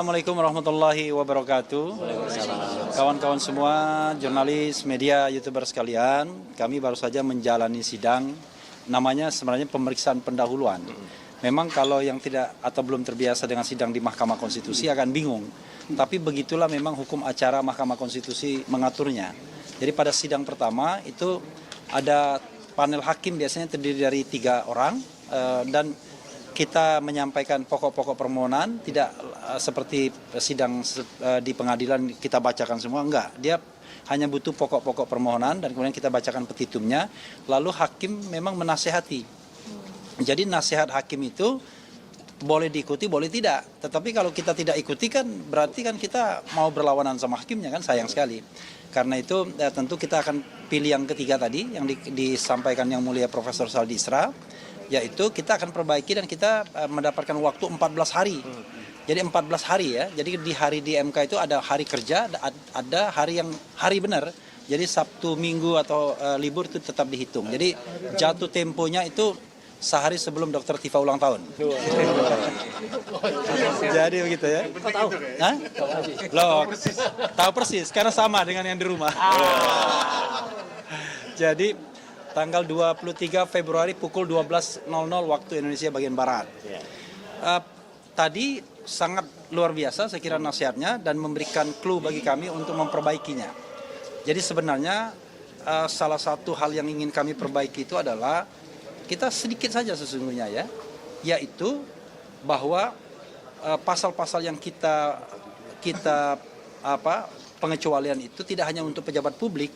Assalamualaikum warahmatullahi wabarakatuh. Kawan-kawan semua, jurnalis, media, YouTuber sekalian, kami baru saja menjalani sidang, namanya sebenarnya pemeriksaan pendahuluan. Memang kalau yang tidak atau belum terbiasa dengan sidang di Mahkamah Konstitusi akan bingung. Tapi begitulah memang hukum acara Mahkamah Konstitusi mengaturnya. Jadi pada sidang pertama itu ada panel hakim biasanya terdiri dari 3 orang dan kita menyampaikan pokok-pokok permohonan, tidak seperti sidang di pengadilan kita bacakan semua, enggak. Dia hanya butuh pokok-pokok permohonan dan kemudian kita bacakan petitumnya, lalu hakim memang menasehati. Jadi nasihat hakim itu boleh diikuti, boleh tidak. Tetapi kalau kita tidak ikuti kan berarti kan kita mau berlawanan sama hakimnya kan, sayang sekali. Karena itu tentu kita akan pilih yang ketiga tadi, yang disampaikan yang mulia Profesor Saldi Isra, yaitu kita akan perbaiki dan kita mendapatkan waktu 14 hari. Jadi 14 hari ya. Jadi di hari di MK itu ada hari kerja, ada hari benar. Jadi Sabtu, Minggu atau libur itu tetap dihitung. Jadi jatuh temponya itu sehari sebelum Dr. Tifa ulang tahun. Jadi begitu ya. Tahu? Hah? Loh, tahu persis karena sama dengan yang di rumah. Jadi tanggal 23 Februari pukul 12.00 waktu Indonesia bagian Barat. Tadi sangat luar biasa saya kira nasihatnya dan memberikan clue bagi kami untuk memperbaikinya. Jadi sebenarnya salah satu hal yang ingin kami perbaiki itu adalah kita sedikit saja sesungguhnya ya, yaitu bahwa pasal-pasal yang kita pengecualian itu tidak hanya untuk pejabat publik,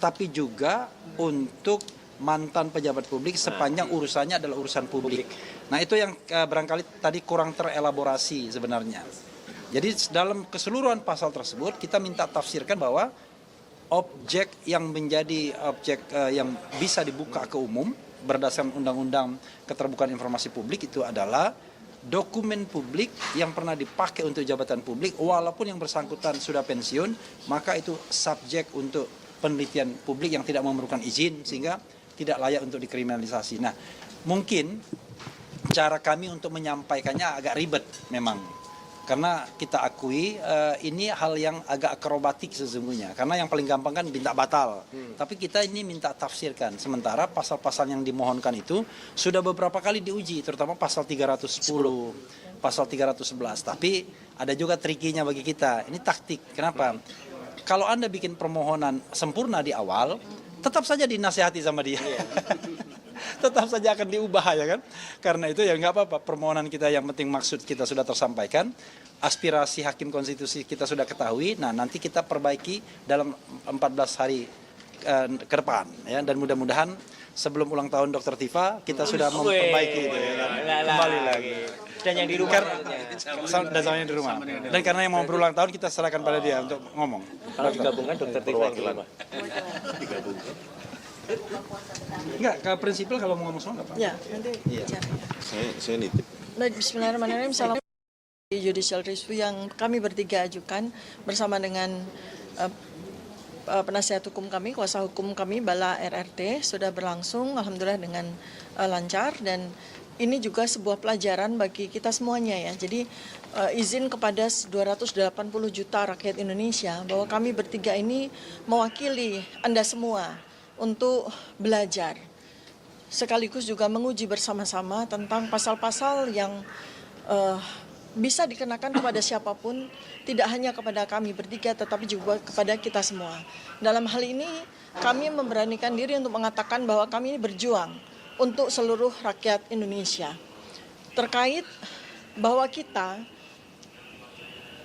tapi juga untuk mantan pejabat publik sepanjang urusannya adalah urusan publik. Nah itu yang barangkali tadi kurang terelaborasi sebenarnya. Jadi dalam keseluruhan pasal tersebut kita minta tafsirkan bahwa objek yang menjadi objek yang bisa dibuka ke umum berdasarkan Undang-Undang Keterbukaan Informasi Publik itu adalah dokumen publik yang pernah dipakai untuk jabatan publik walaupun yang bersangkutan sudah pensiun, maka itu subjek untuk penelitian publik yang tidak memerlukan izin sehingga tidak layak untuk dikriminalisasi. Nah, mungkin cara kami untuk menyampaikannya agak ribet memang. Karena kita akui ini hal yang agak akrobatik sesungguhnya. Karena yang paling gampang kan minta batal. Tapi kita ini minta tafsirkan. Sementara pasal-pasal yang dimohonkan itu sudah beberapa kali diuji, terutama pasal 310, pasal 311. Tapi ada juga trikinya bagi kita. Ini taktik. Kenapa? Kalau Anda bikin permohonan sempurna di awal, tetap saja dinasihati sama dia. Tetap saja akan diubah ya kan. Karena itu ya nggak apa-apa, permohonan kita yang penting maksud kita sudah tersampaikan, aspirasi hakim konstitusi kita sudah ketahui, nah nanti kita perbaiki dalam 14 hari ke depan ya, dan mudah-mudahan sebelum ulang tahun Dr. Tifa kita sudah memperbaiki itu ya, kembali lagi. Dan yang di rumah. Dan sama yang di rumah. Dan karena yang mau berulang tahun kita serahkan pada dia untuk ngomong. Kalau digabungkan Dr. Tifa yang di rumah. Enggak, ke prinsipil kalau mau ngomong semua enggak apa-apa. Ya, nanti bicara. Saya nitip. Baik, bismillahirrahmanirrahim. Salam judicial review yang kami bertiga ajukan bersama dengan penasihat hukum kami, kuasa hukum kami, Bala RRT, sudah berlangsung alhamdulillah dengan lancar dan ini juga sebuah pelajaran bagi kita semuanya ya. Jadi izin kepada 280 juta rakyat Indonesia bahwa kami bertiga ini mewakili Anda semua untuk belajar. Sekaligus juga menguji bersama-sama tentang pasal-pasal yang bisa dikenakan kepada siapapun, tidak hanya kepada kami bertiga tetapi juga kepada kita semua. Dalam hal ini kami memberanikan diri untuk mengatakan bahwa kami ini berjuang untuk seluruh rakyat Indonesia. Terkait bahwa kita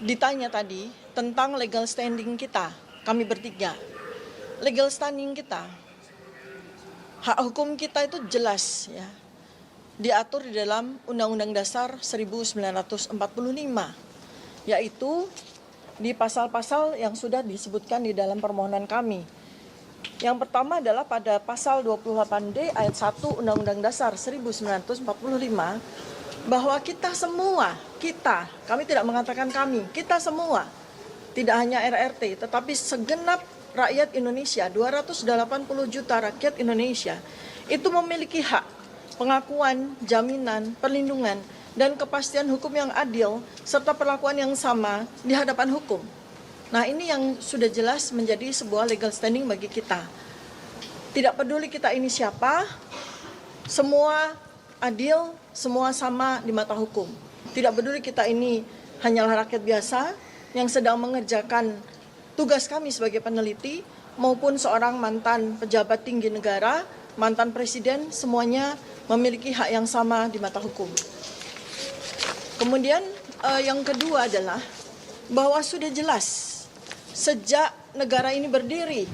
ditanya tadi tentang legal standing kita, kami bertiga. Legal standing kita, hak hukum kita itu jelas ya, diatur di dalam Undang-Undang Dasar 1945, yaitu di pasal-pasal yang sudah disebutkan di dalam permohonan kami. Yang pertama adalah pada pasal 28D ayat 1 Undang-Undang Dasar 1945, bahwa kita semua, kami tidak mengatakan kami, kita semua, tidak hanya RRT, tetapi segenap rakyat Indonesia, 280 juta rakyat Indonesia, itu memiliki hak pengakuan, jaminan, perlindungan dan kepastian hukum yang adil serta perlakuan yang sama di hadapan hukum. Nah, ini yang sudah jelas menjadi sebuah legal standing bagi kita. Tidak peduli kita ini siapa, semua adil, semua sama di mata hukum. Tidak peduli kita ini hanyalah rakyat biasa yang sedang mengerjakan tugas kami sebagai peneliti maupun seorang mantan pejabat tinggi negara, mantan presiden, semuanya memiliki hak yang sama di mata hukum. Kemudian yang kedua adalah bahwa sudah jelas sejak negara ini berdiri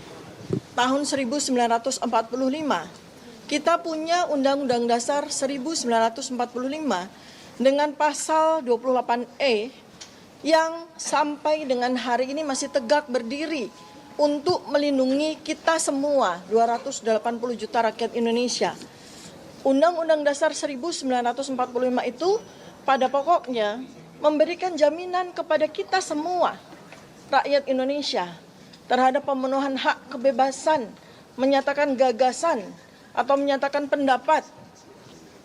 tahun 1945, kita punya Undang-Undang Dasar 1945 dengan pasal 28E yang sampai dengan hari ini masih tegak berdiri untuk melindungi kita semua, 280 juta rakyat Indonesia. Undang-Undang Dasar 1945 itu pada pokoknya memberikan jaminan kepada kita semua, rakyat Indonesia, terhadap pemenuhan hak kebebasan, menyatakan gagasan, atau menyatakan pendapat.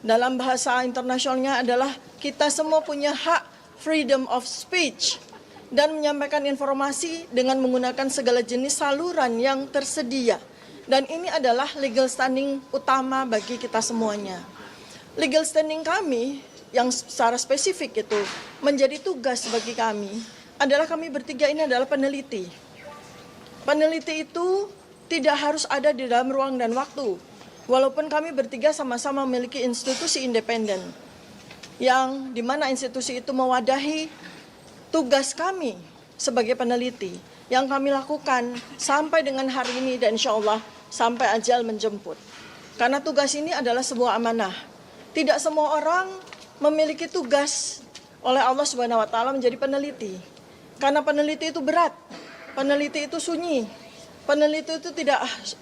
Dalam bahasa internasionalnya adalah kita semua punya hak freedom of speech dan menyampaikan informasi dengan menggunakan segala jenis saluran yang tersedia. Dan ini adalah legal standing utama bagi kita semuanya. Legal standing kami yang secara spesifik itu menjadi tugas bagi kami adalah kami bertiga ini adalah peneliti. Peneliti itu tidak harus ada di dalam ruang dan waktu. Walaupun kami bertiga sama-sama memiliki institusi independen yang dimana institusi itu mewadahi tugas kami sebagai peneliti yang kami lakukan sampai dengan hari ini dan insya Allah sampai ajal menjemput. Karena tugas ini adalah sebuah amanah. Tidak semua orang memiliki tugas oleh Allah Subhanahu wa taala menjadi peneliti. Karena peneliti itu berat, peneliti itu sunyi, peneliti itu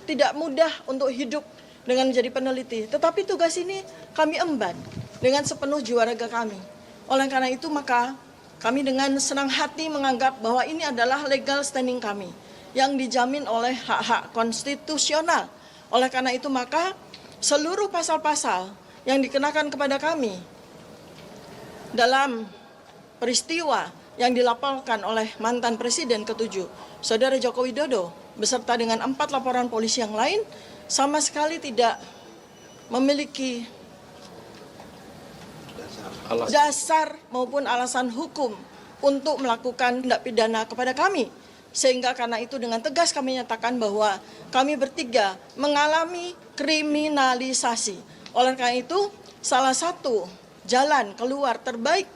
tidak mudah untuk hidup dengan menjadi peneliti. Tetapi tugas ini kami emban dengan sepenuh jiwa raga kami. Oleh karena itu maka kami dengan senang hati menganggap bahwa ini adalah legal standing kami yang dijamin oleh hak-hak konstitusional. Oleh karena itu maka seluruh pasal-pasal yang dikenakan kepada kami dalam peristiwa yang dilaporkan oleh mantan Presiden ke-7, Saudara Joko Widodo, beserta dengan 4 laporan polisi yang lain, sama sekali tidak memiliki dasar maupun alasan hukum untuk melakukan tindak pidana kepada kami. Sehingga karena itu dengan tegas kami nyatakan bahwa kami bertiga mengalami kriminalisasi. Oleh karena itu, salah satu jalan keluar terbaik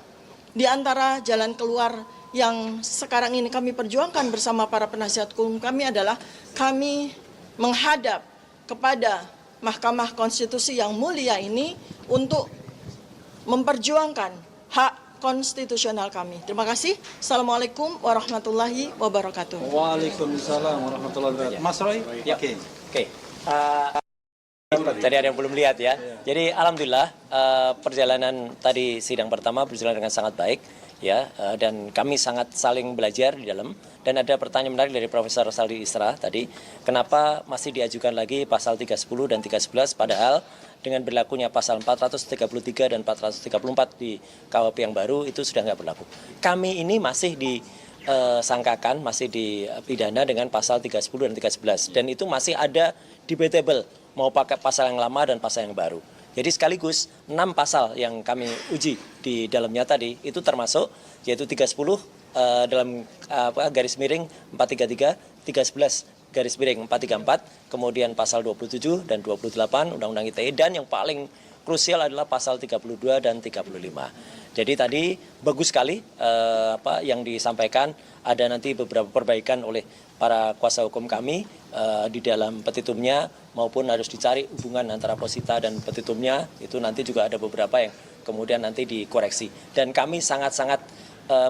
di antara jalan keluar yang sekarang ini kami perjuangkan bersama para penasihat hukum kami adalah kami menghadap kepada Mahkamah Konstitusi yang mulia ini untuk memperjuangkan hak konstitusional kami. Terima kasih. Assalamualaikum warahmatullahi wabarakatuh. Waalaikumsalam warahmatullahi wabarakatuh. Mas Roy? Ya. Oke. Tadi ada yang belum lihat ya. Jadi alhamdulillah perjalanan tadi sidang pertama berjalan dengan sangat baik ya, dan kami sangat saling belajar di dalam. Dan ada pertanyaan menarik dari Profesor Saldi Isra tadi, kenapa masih diajukan lagi pasal 310 dan 311 padahal dengan berlakunya pasal 433 dan 434 di KUHP yang baru itu sudah nggak berlaku. Kami ini masih disangkakan, masih dipidana dengan pasal 310 dan 311 dan itu masih ada debatable mau pakai pasal yang lama dan pasal yang baru. Jadi sekaligus 6 pasal yang kami uji di dalamnya tadi itu termasuk yaitu 310 dalam garis miring 433, 311 garis miring 434, kemudian pasal 27 dan 28 Undang-Undang ITE dan yang paling krusial adalah pasal 32 dan 35. Jadi tadi bagus sekali yang disampaikan, ada nanti beberapa perbaikan oleh para kuasa hukum kami di dalam petitumnya maupun harus dicari hubungan antara posita dan petitumnya, itu nanti juga ada beberapa yang kemudian nanti dikoreksi. Dan kami sangat-sangat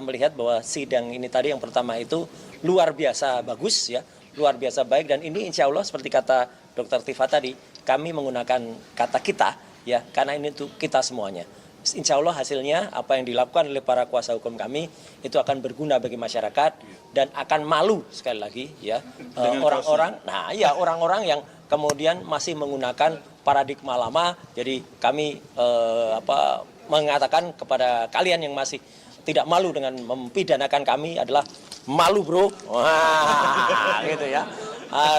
melihat bahwa sidang ini tadi yang pertama itu luar biasa bagus ya, luar biasa baik, dan ini insya Allah seperti kata Dr. Tifa tadi, kami menggunakan kata kita ya, karena ini untuk kita semuanya. Insya Allah hasilnya apa yang dilakukan oleh para kuasa hukum kami itu akan berguna bagi masyarakat dan akan malu sekali lagi ya orang-orang yang kemudian masih menggunakan paradigma lama. Jadi kami mengatakan kepada kalian yang masih tidak malu dengan mempidanakan kami adalah malu bro. Wah, gitu ya.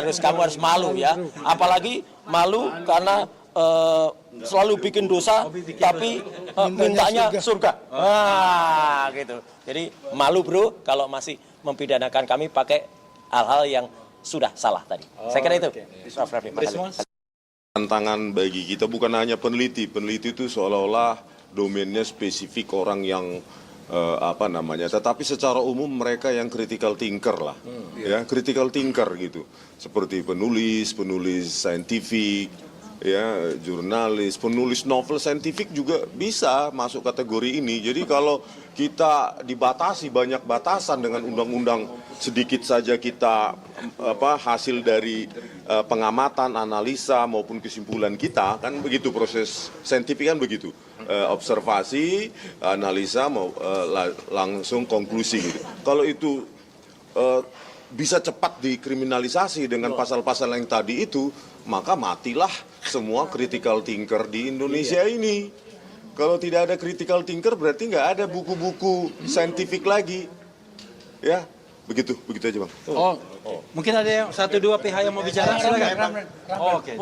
Kamu harus malu ya. Apalagi malu karena selalu bikin dosa tapi mintanya surga. Wah, gitu. Jadi malu bro kalau masih mempidanakan kami pakai hal-hal yang sudah salah tadi. Saya kira itu. Prof. Raffi, makasih. Tantangan bagi kita bukan hanya peneliti. Peneliti itu seolah-olah domainnya spesifik orang yang tetapi secara umum mereka yang critical thinker lah, ya critical thinker gitu, seperti penulis saintifik, ya jurnalis, penulis novel saintifik juga bisa masuk kategori ini. Jadi kalau kita dibatasi banyak batasan dengan undang-undang, sedikit saja kita hasil dari pengamatan, analisa maupun kesimpulan kita, kan begitu proses saintifik kan begitu. Observasi, analisa, langsung konklusi gitu. Kalau itu bisa cepat dikriminalisasi dengan pasal-pasal yang tadi itu, maka matilah semua critical thinker di Indonesia ini. Kalau tidak ada critical thinker berarti nggak ada buku-buku saintifik lagi. Ya, begitu aja Bang. Mungkin ada yang 1-2 pihak yang mau bicara, silakan. Oke.